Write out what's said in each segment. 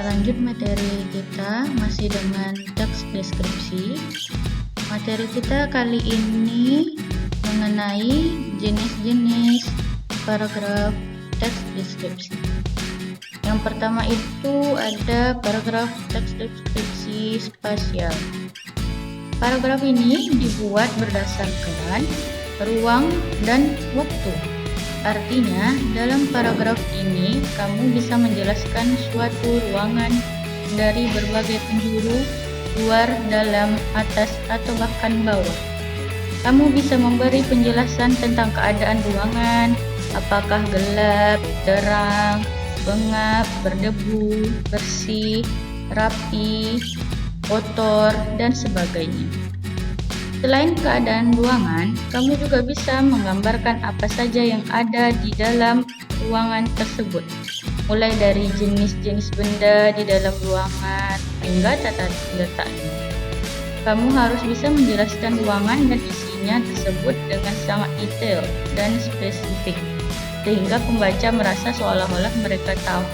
Lanjut materi kita masih dengan teks deskripsi. Materi kita kali ini mengenai jenis-jenis paragraf teks deskripsi. Yang pertama itu ada paragraf teks deskripsi spasial. Paragraf ini dibuat berdasarkan ruang dan waktu. Artinya, dalam paragraf ini kamu bisa menjelaskan suatu ruangan dari berbagai penjuru, luar, dalam, atas, atau bahkan bawah. Kamu bisa memberi penjelasan tentang keadaan ruangan, apakah gelap, terang, pengap, berdebu, bersih, rapi, kotor, dan sebagainya. Selain keadaan ruangan, kamu juga bisa menggambarkan apa saja yang ada di dalam ruangan tersebut, mulai dari jenis-jenis benda di dalam ruangan hingga tata letaknya. Kamu harus bisa menjelaskan ruangan dan isinya tersebut dengan sangat detail dan spesifik, sehingga pembaca merasa seolah-olah mereka tahu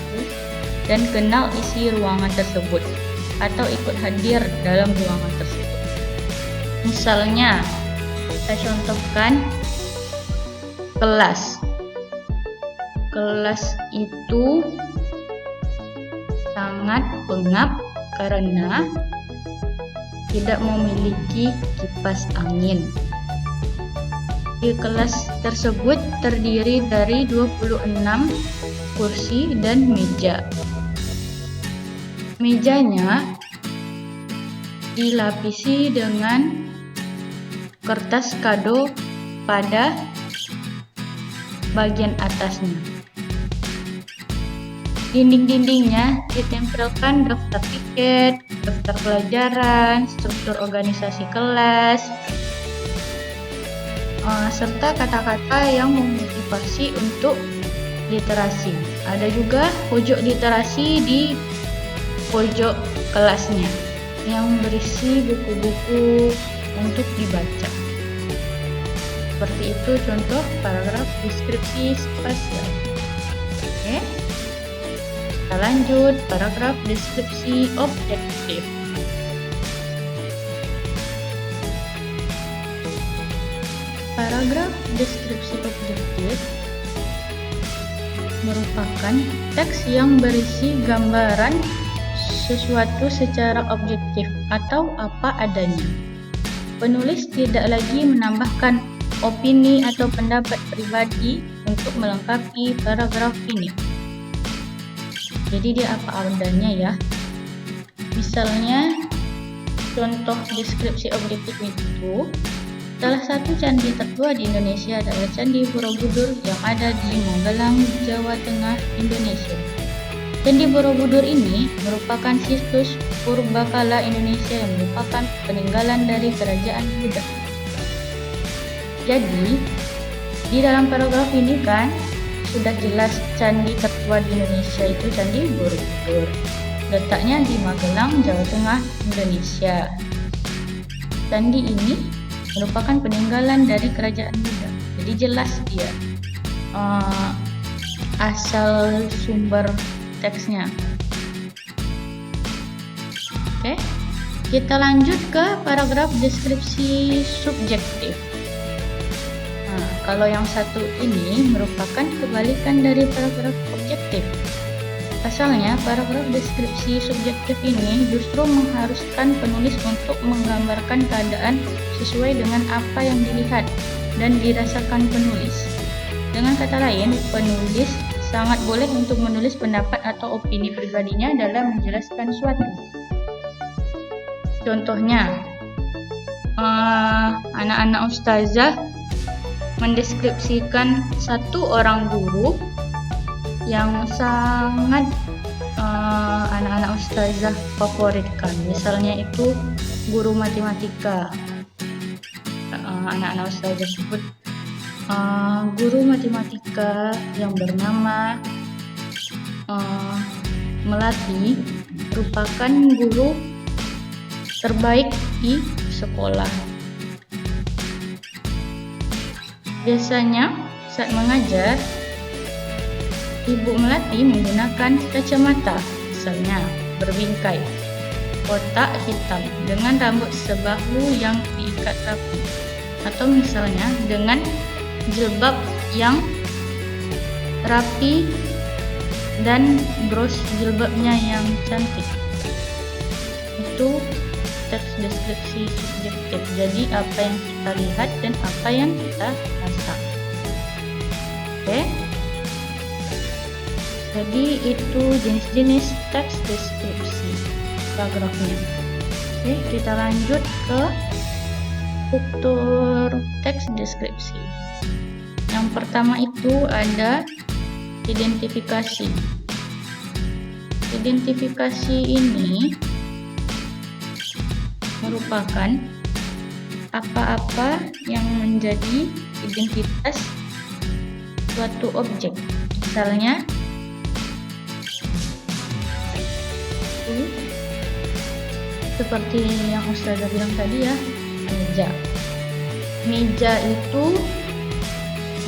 dan kenal isi ruangan tersebut, atau ikut hadir dalam ruangan tersebut. Misalnya, saya contohkan kelas. Kelas itu sangat pengap karena tidak memiliki kipas angin. Di kelas tersebut terdiri dari 26 kursi dan meja. Mejanya dilapisi dengan kertas kado pada bagian atasnya. Dinding-dindingnya ditempelkan daftar tiket, daftar pelajaran, struktur organisasi kelas, serta kata-kata yang memotivasi untuk literasi. Ada juga pojok literasi di pojok kelasnya yang berisi buku-buku untuk dibaca. Seperti itu contoh paragraf deskripsi spasial. Oke. Kita lanjut paragraf deskripsi objektif. Paragraf deskripsi objektif merupakan teks yang berisi gambaran sesuatu secara objektif atau apa adanya. Penulis tidak lagi menambahkan opini atau pendapat pribadi untuk melengkapi paragraf ini. Jadi dia apa adanya ya. Misalnya, contoh deskripsi objektif itu, salah satu candi tertua di Indonesia adalah Candi Borobudur yang ada di Magelang, Jawa Tengah, Indonesia. Candi Borobudur ini merupakan situs purbakala Indonesia yang merupakan peninggalan dari kerajaan Buddha. Jadi, di dalam paragraf ini kan sudah jelas candi tertua di Indonesia itu Candi Borobudur. Letaknya di Magelang, Jawa Tengah, Indonesia. Candi ini merupakan peninggalan dari kerajaan Buddha. Jadi jelas dia asal sumber teksnya. Oke, kita lanjut ke paragraf deskripsi subjektif. Nah, kalau yang satu ini merupakan kebalikan dari paragraf objektif. Pasalnya, paragraf deskripsi subjektif ini justru mengharuskan penulis untuk menggambarkan keadaan sesuai dengan apa yang dilihat dan dirasakan penulis. Dengan kata lain, penulis sangat boleh untuk menulis pendapat atau opini pribadinya dalam menjelaskan suatu. Contohnya, anak-anak ustazah mendeskripsikan satu orang guru yang sangat anak-anak ustazah favoritkan. Misalnya itu guru matematika. Anak-anak ustazah sebut guru matematika yang bernama Melati merupakan guru terbaik di sekolah. Biasanya saat mengajar, Ibu Melati menggunakan kacamata misalnya. berbingkai, kotak hitam dengan rambut sebahu yang diikat rapi, atau misalnya dengan jilbab yang rapi dan bros jilbabnya yang cantik. Itu teks deskripsi subjektif. Jadi apa yang kita lihat dan apa yang kita rasa. Oke. Jadi itu jenis-jenis teks deskripsi paragrafnya. Oke, kita lanjut ke struktur teks deskripsi. Yang pertama itu ada identifikasi. Identifikasi ini merupakan apa-apa yang menjadi identitas suatu objek. Misalnya seperti yang Ustazah bilang tadi ya, meja. Meja itu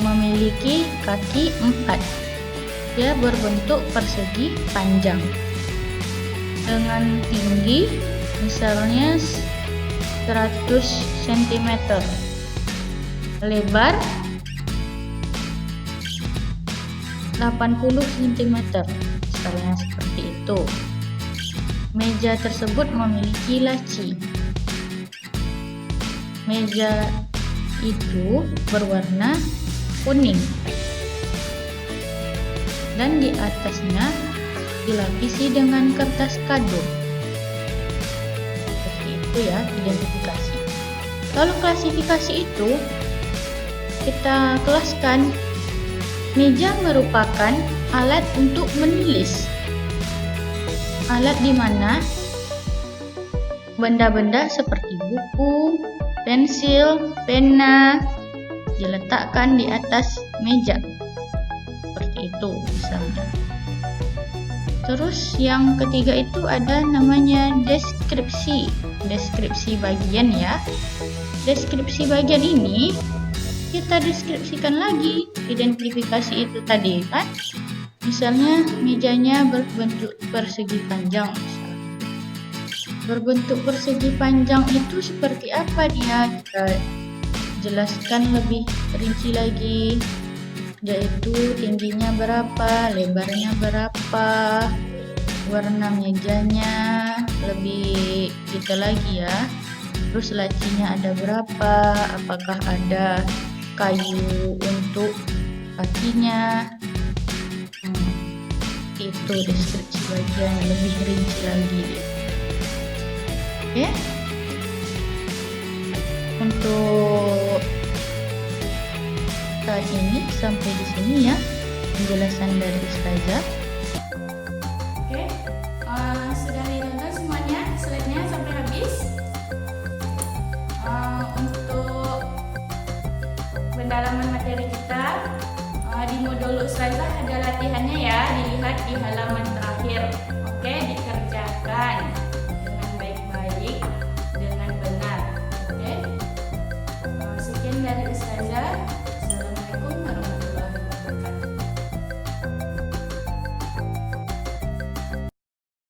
memiliki kaki 4. Dia berbentuk persegi panjang dengan tinggi misalnya 100 cm, lebar 80 cm, misalnya seperti itu. Meja tersebut memiliki laci. Meja itu berwarna kuning dan di atasnya dilapisi dengan kertas kado. Seperti itu ya, identifikasi. Kalau klasifikasi itu kita kelaskan. Meja merupakan alat untuk menulis. Alat di mana benda-benda seperti buku, pensil, pena diletakkan di atas meja. Seperti itu misalnya. Terus yang ketiga itu ada namanya deskripsi. Deskripsi bagian ya. Deskripsi bagian ini kita deskripsikan lagi identifikasi itu tadi kan. Misalnya mejanya berbentuk persegi panjang misalnya. Berbentuk persegi panjang itu seperti apa dia? Kita jelaskan lebih rinci lagi, yaitu tingginya berapa, lebarnya berapa, warna mejanya lebih kita lagi ya. Terus lacinya ada berapa, apakah ada kayu untuk kakinya. Itu deskripsi bagian lebih rinci lagi. Oke. Untuk saat ini sampai di sini ya penjelasan dari Ustazah. Oke, sudah ditonton semuanya slide-nya sampai habis. Untuk pendalaman materi kita di modul Ustazah ada latihannya ya, dilihat di halaman terakhir. Oke, dikerjakan dengan baik-baik, dengan benar. Oke, sekian dari Ustazah.